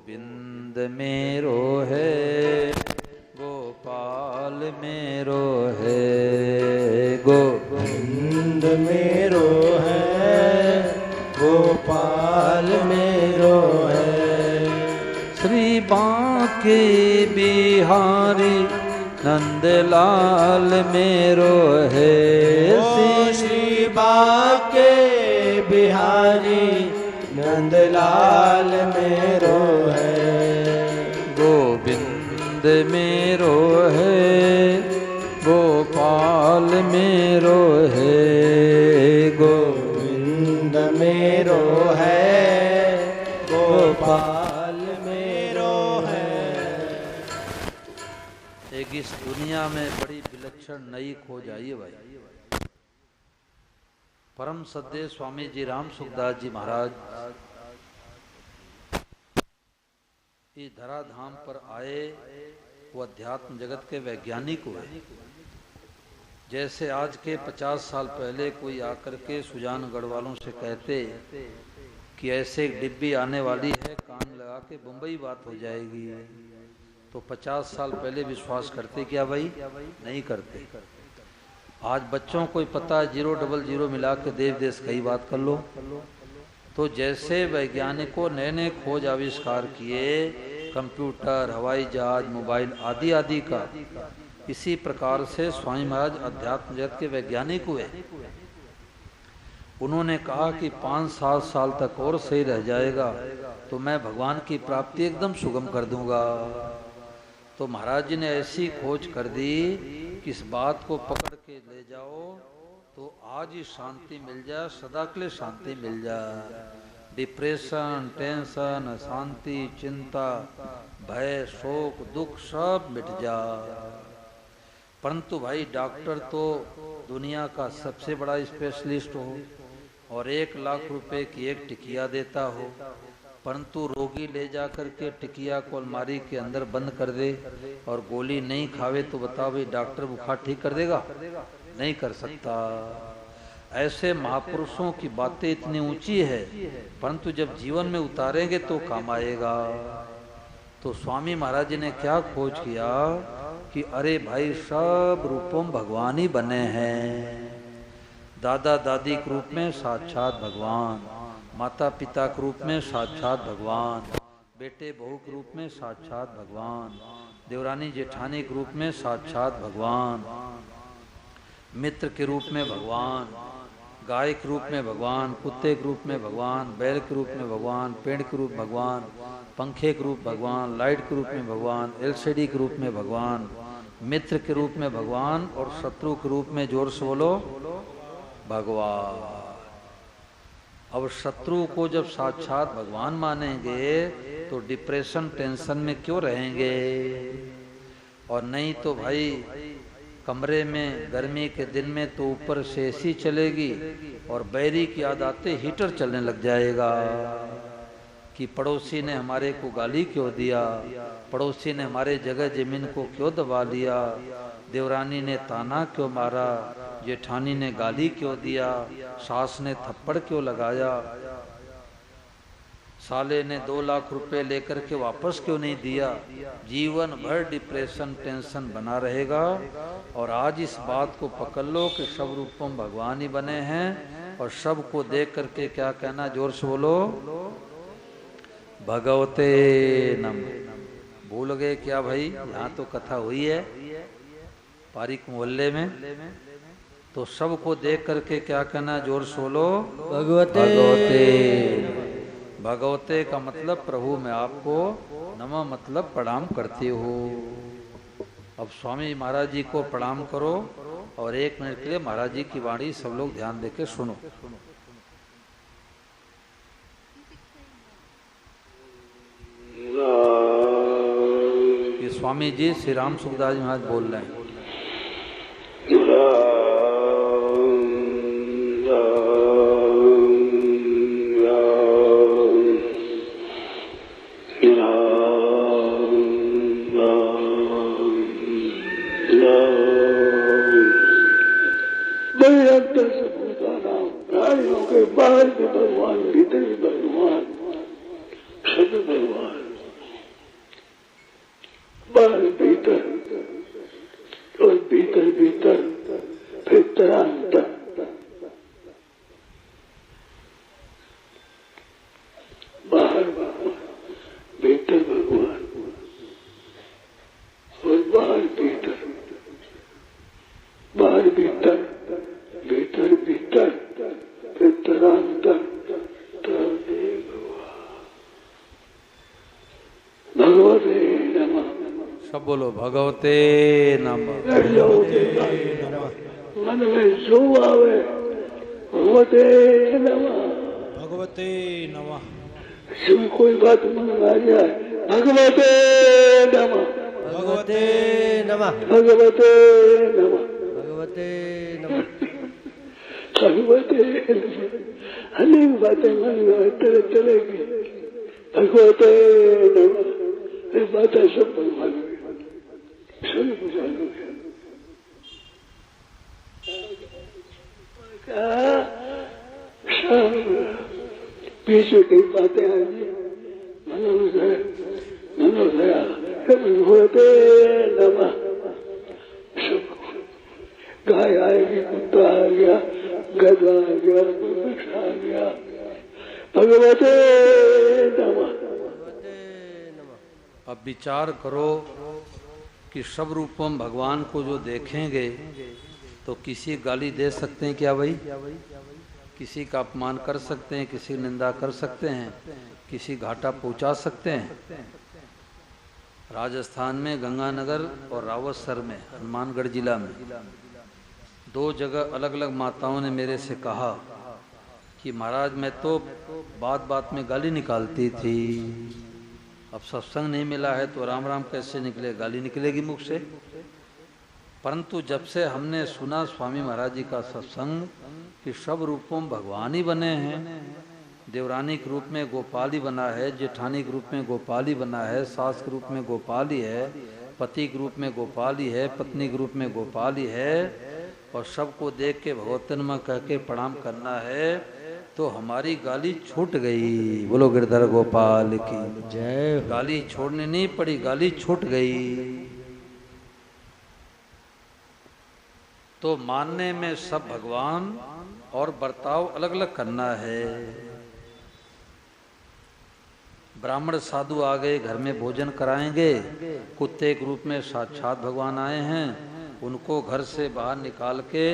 गोविंद मेरो है, गोपाल मेरो है, गोविंद मेरो है, गोपाल मेरो है। श्री बांके बिहारी नंदलाल मेरो है, श्री बांके बिहारी नंदलाल मेरो है। गोविंद मेरो है, गोपाल मेरो है, गोविंद मेरो है, गोपाल मेरो है। एक इस दुनिया में बड़ी विलक्षण नई खोज आई है भाई। परम सद्य स्वामी जी राम सुखदास जी महाराज इस धराधाम पर आए, वो अध्यात्म जगत के वैज्ञानिक हुए। जैसे आज के 50 साल पहले कोई आकर के सुजानगढ़ वालों से कहते कि ऐसे एक डिब्बी आने वाली है, कान लगा के बम्बई बात हो जाएगी, तो 50 साल पहले विश्वास करते क्या भाई? नहीं करते। आज बच्चों को पता है 000 मिला के देव देश कई बात कर लो। तो जैसे वैज्ञानिकों नए नए खोज आविष्कार किए, कंप्यूटर, हवाई जहाज, मोबाइल आदि आदि का, इसी प्रकार से स्वामी महाराज अध्यात्म जगत के वैज्ञानिक हुए। उन्होंने कहा कि 5-7 साल तक और सही रह जाएगा तो मैं भगवान की प्राप्ति एकदम सुगम कर दूंगा। तो महाराज जी ने ऐसी खोज कर दी कि इस बात को पकड़ के ले जाओ तो आज ही शांति मिल जाए, सदा के लिए शांति मिल जाए। डिप्रेशन, टेंशन, अशांति, चिंता, भय, शोक, दुख सब मिट जाए। परंतु भाई डॉक्टर तो दुनिया का सबसे बड़ा स्पेशलिस्ट हो और 1 लाख रुपए की एक टिकिया देता हो, परंतु रोगी ले जाकर के टिकिया को अलमारी के अंदर बंद कर दे और गोली नहीं खावे तो बताओ भाई डॉक्टर बुखार ठीक कर देगा? नहीं कर सकता। ऐसे महापुरुषों की बातें इतनी ऊंची है, परंतु जब जीवन में उतारेंगे तो काम आएगा। तो स्वामी महाराज जी ने क्या खोज किया कि अरे भाई सब रूपों में भगवान ही बने हैं। दादा दादी के रूप में साक्षात भगवान, माता पिता के रूप में साक्षात भगवान, बेटे बहू के रूप में साक्षात भगवान, देवरानी जेठानी के रूप में साक्षात भगवान, मित्र के रूप में भगवान, गाय के रूप में भगवान, कुत्ते के रूप में भगवान, बैल के रूप में भगवान, पेड़ के रूप में भगवान, पंखे के रूप भगवान, लाइट के रूप में भगवान, एलसीडी के रूप में भगवान, मित्र के रूप में भगवान और शत्रु के रूप में, जोर से बोलो, भगवान। अब शत्रु को जब साक्षात भगवान मानेंगे तो डिप्रेशन, टेंशन में क्यों रहेंगे? और नहीं तो भाई कमरे में गर्मी के दिन में तो ऊपर से एसी चलेगी और बैरी की याद आते हीटर चलने लग जाएगा कि पड़ोसी ने हमारे को गाली क्यों दिया, पड़ोसी ने हमारे जगह जमीन को क्यों दबा लिया, देवरानी ने ताना क्यों मारा, जेठानी ने गाली क्यों दिया, सास ने थप्पड़ क्यों लगाया, साले ने 2 लाख रुपए लेकर के वापस क्यों नहीं दिया। जीवन भर डिप्रेशन, टेंशन बना रहेगा। और आज इस बात को पकड़ लो कि सब रूपों में भगवान ही बने हैं और सबको देख करके क्या कहना, जोर से बोलो, भगवते नम। भूल गए क्या भाई? यहाँ तो कथा हुई है पारिक मोहल्ले में, तो सबको देख करके क्या कहना, जोर से बोलो, भगवते। भगवते। भगवते का मतलब प्रभु मैं आपको नमः मतलब प्रणाम करते हो। अब स्वामी महाराज जी को प्रणाम करो और 1 मिनट के लिए महाराज जी की वाणी सब लोग ध्यान देके सुनो। ये स्वामी जी श्री राम सुखदास जी महाराज बोल रहे हैं। बाहर के भगवान, भीतर के भगवान, सब भगवान, भगवते नमः। सब बोलो भगवते नमः। मन में जो आवे भगवते नमः। भगवते नमः। इसमें कोई बात मन में आ जाए भगवते नमः। भगवते नमः। भगवते नमः। भगवते नमः। भगवते नमः। अनेक बातें मन में चलेगी भगवते नमः। ये बातें सब भगवान बीच में कई बातें आएंगी भगवते नमः। गाय आएगी, कुत्ता आ गया, गधा आ गया, वृक्ष आ गया, भगवते नमः। अब विचार करो कि सब रूपम भगवान को जो देखेंगे तो किसी गाली दे सकते हैं क्या भाई? किसी का अपमान कर सकते हैं, किसी की निंदा कर सकते हैं, किसी घाटा पहुंचा सकते हैं। राजस्थान में गंगानगर और रावतसर में, हनुमानगढ़ जिला में 2 जगह अलग अलग माताओं ने मेरे से कहा कि महाराज मैं तो बात बात में गाली निकालती थी, अब सत्संग नहीं मिला है तो राम राम कैसे निकले, गाली निकलेगी मुख से। परंतु जब से हमने सुना स्वामी महाराज जी का सत्संग कि सब रूपों में भगवान ही बने हैं, देवरानी के रूप में गोपाल ही बना है, जेठानी के रूप में गोपाल ही बना है, सास के रूप में गोपाल ही है, पति के रूप में गोपाल ही है, पत्नी के रूप में गोपाल ही है, और सबको देख के भगवतन में कह के प्रणाम करना है, तो हमारी गाली छूट गई। बोलो गिरधर गोपाल की जय। गाली छोड़नी नहीं पड़ी, गाली छूट गई। तो मानने में सब भगवान और बर्ताव अलग अलग करना है। ब्राह्मण साधु आ गए, घर में भोजन कराएंगे, कुत्ते के रूप में साक्षात भगवान आए हैं, उनको घर से बाहर निकाल के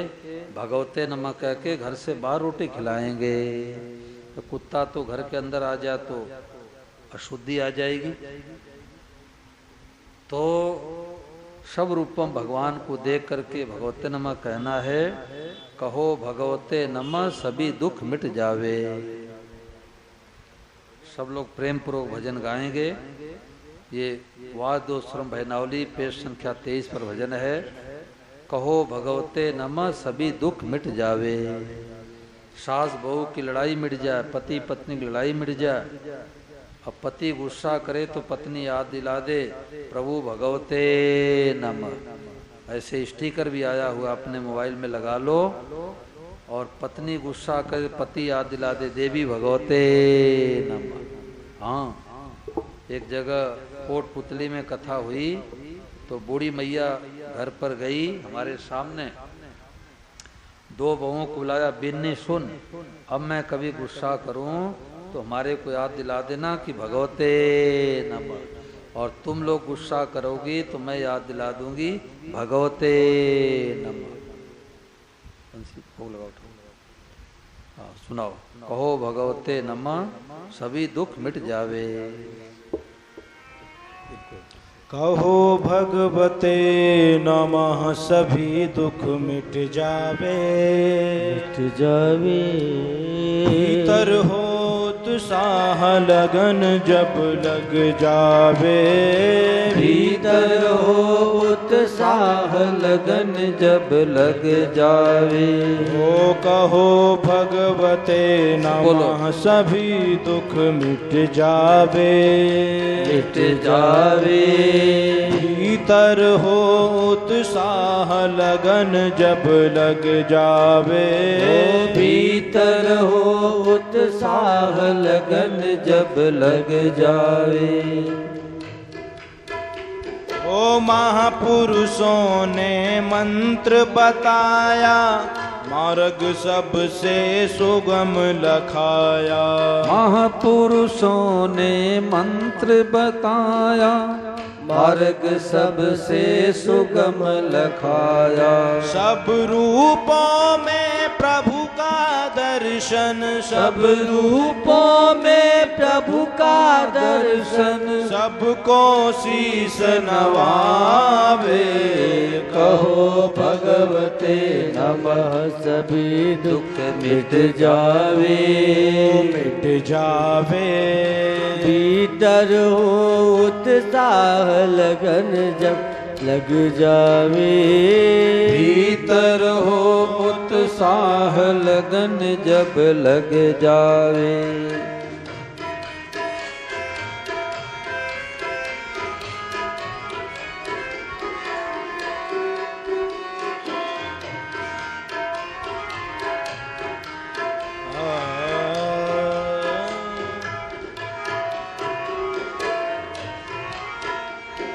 भगवते नमः कह के घर से बाहर रोटी खिलाएंगे। तो कुत्ता तो घर के अंदर आ जाए तो अशुद्धि आ जाएगी। तो सब रूपम भगवान को देख करके भगवते नमः कहना है। कहो भगवते नमः सभी दुख मिट जावे। सब लोग प्रेम पूर्वक भजन गाएंगे। ये वाद्योश्रम भैनावली पेज संख्या 23 पर भजन है। कहो भगवते नमः सभी दुख मिट जावे। सास बहू की लड़ाई मिट जाए, पति पत्नी की लड़ाई मिट जाए। अब पति गुस्सा करे तो पत्नी याद दिला दे प्रभु भगवते नमः। ऐसे स्टिकर भी आया हुआ, अपने मोबाइल में लगा लो। और पत्नी गुस्सा करे, पति याद दिला दे देवी भगवते नमः। हाँ, एक जगह कोटपुतली में कथा हुई तो बूढ़ी मैया घर पर गई, हमारे सामने 2 बहुओं को बुलाया, बिन्नी सुन, अब मैं कभी गुस्सा करूं तो हमारे को याद दिला देना कि भगवते नमः, और तुम लोग गुस्सा करोगी तो मैं याद दिला दूंगी भगवते नमः। हाँ, सुनाओ। कहो भगवते नमः सभी दुख मिट जावे। कहो भगवते नमः सभी दुख मिट जावे। मिट जावे। भीतर हो उत्साह लगन जब लग जावे। भीतर हो उत्साह लगन जब लग जावे। ओ कहो भगवते नमः सभी दुख मिट जावे। मिट जावे। भीतर हो उत्साह लगन जब लग जावे। भीतर हो उत्साह लगन जब लग जावे। ओ महापुरुषों ने मंत्र बताया, मार्ग सबसे सुगम लखाया। महापुरुषों ने मंत्र बताया, मार्ग सबसे सुगम लखाया। सब रूपों में प्रभु का दर्शन। सब रूपों में प्रभु का दर्शन। सबको शीस नवावे। कहो भगवते नमः सभी दुख मिट जावे। मिट जावे। भीतर हो उत्साह लगन जब लग जावे। भीतर हो उत्साह लगन जब लग जावे।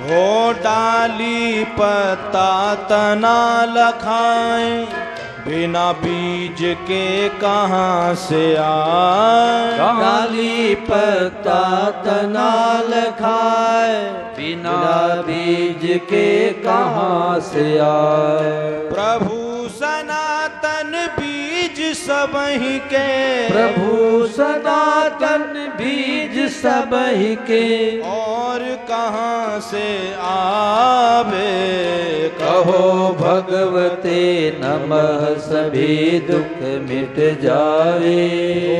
हो डाली पत्ता तना लखाए, बिना बीज के कहाँ से आए। डाली पत्ता तना लखाए, बिना बीज के कहाँ से आए। प्रभु सनातन बीज सबही के। प्रभु सनातन बीज सबही के। और कहाँ से आवे। कहो भगवते नमः सभी दुख मिट जावे।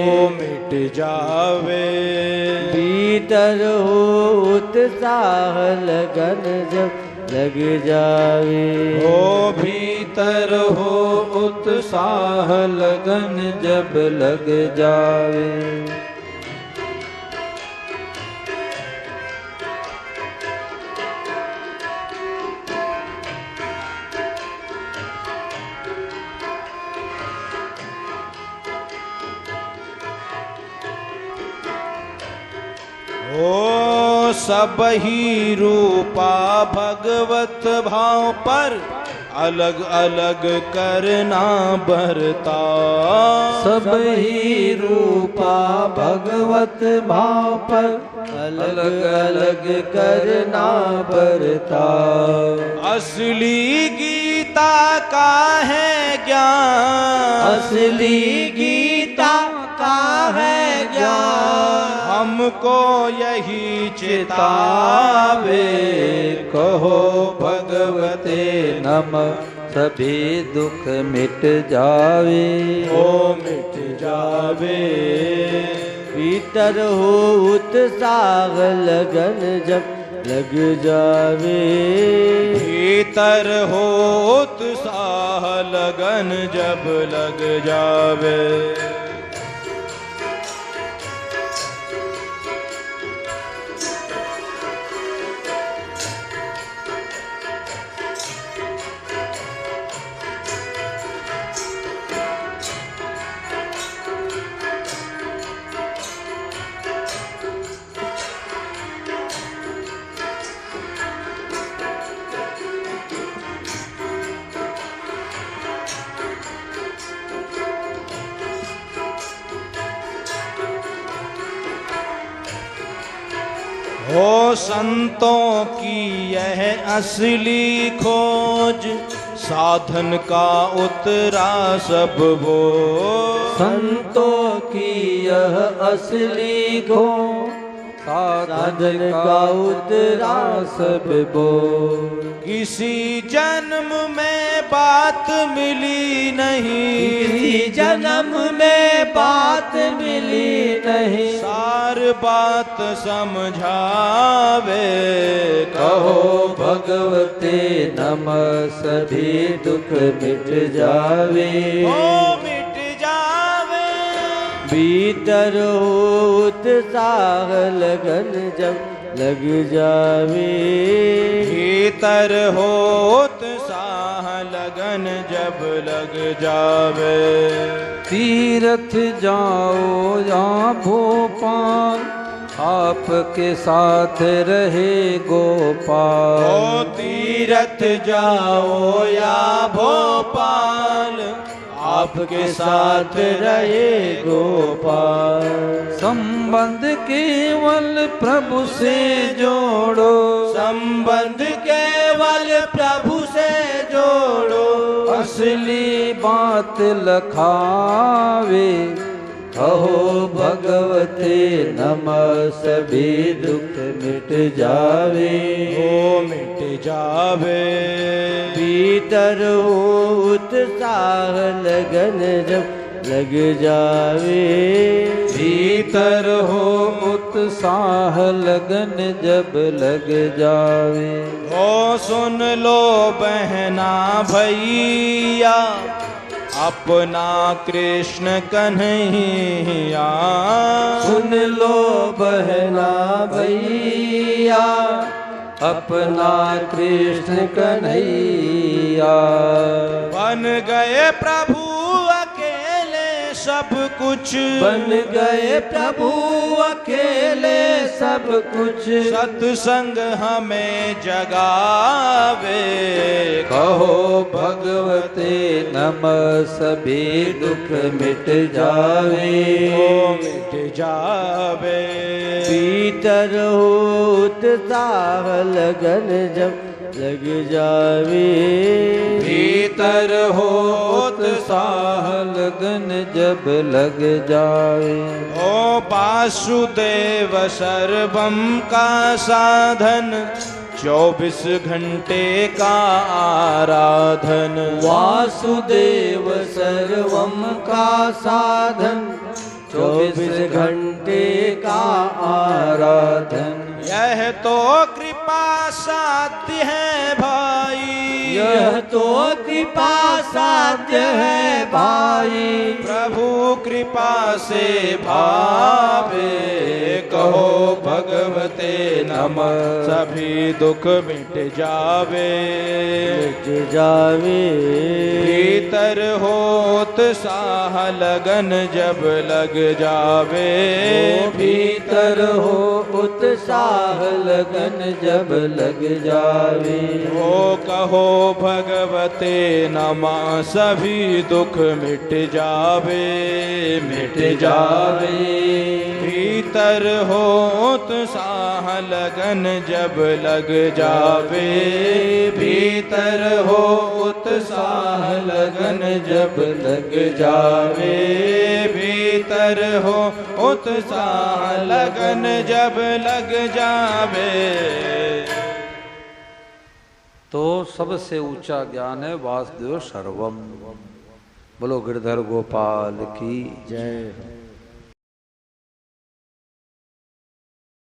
ओ मिट जावे। भीतर हो उत्साह लगन जब लग जावे। हो भीतर हो उत्साह लगन जब लग जावे। ओ सब ही रूपा भगवत भाव पर अलग अलग करना बरता। सब ही रूपा भगवत भाव पर अलग अलग करना बरता। असली गीता का है ज्ञान। असली गीता का है ज्ञान। हमको यही चितावे। कहो भगवते नमः सभी दुख मिट जावे। ओ मिट जावे। भीतर हो उत्साह लगन जब लग जावे। भीतर हो उत्साह लगन जब लग जावे। हो संतों की यह असली खोज, साधन का उतरा सब वो। संतों की यह असली खोज, साधन का उतरा सब वो। किसी जन्म में बात मिली नहीं। किसी जन्म में बात मिली नहीं। सार बात समझावे। कहो भगवते नमः सभी दुख मिट जावे। ओ मिट जावे। भीतर हो उत्साह लगन जब लग जावे। भीतर हो उत्साह लगन जब लग जावे। तीर्थ जाओ या भोपाल, आपके साथ रहे गोपाल। ओ तीर्थ जाओ या भोपाल, आपके साथ रहे गोपाल। संबंध केवल प्रभु से जोड़ो। संबंध केवल प्रभु से जोड़ो। असली बात लखावे। कहो भगवते नमः सभी दुख मिट जावे, ओ मिट जावे। भीतर हो उत्साह लगन जब लग जावे, भीतर हो उत्साह लगन जब लग जावे। ओ सुन लो बहना भैया अपना कृष्ण कन्हैया, सुन लो बहना भैया अपना कृष्ण कन्हैया। बन गए प्रभु सब कुछ, बन गए प्रभु अकेले सब कुछ। सत्संग हमें जगावे, कहो भगवते नमः सभी दुख मिट जावे, ओ मिट जावे। भीतर हो उत्साह लगन जब लग जावे, भीतर हो उत्साह लगन जब लग जावे। ओ वासुदेव सर्वम का साधन 24 घंटे का आराधन, वासुदेव सर्वम का साधन 24 घंटे का आराधन। यह तो कृपा साध्य है भाई, यह तो कृपा साध्य है भाई। प्रभु कृपा से भावे, कहो भगवते नमः सभी दुख मिट जावे, मिट जावे। भीतर हो उत्साह लगन जब लग जावे, भीतर हो उत्साह लगन जब लग जावे। ओ कहो भगवते नमः सभी दुख मिट जावे, मिट जावे। भीतर हो उत्साह लगन जब लग जावे, भीतर हो उत्साह लगन जब लग जावे, भीतर हो उत्साह लगन जब लग जावे। तो सबसे ऊंचा ज्ञान है वासुदेव सर्वम। बोलो गिरधर गोपाल की जय।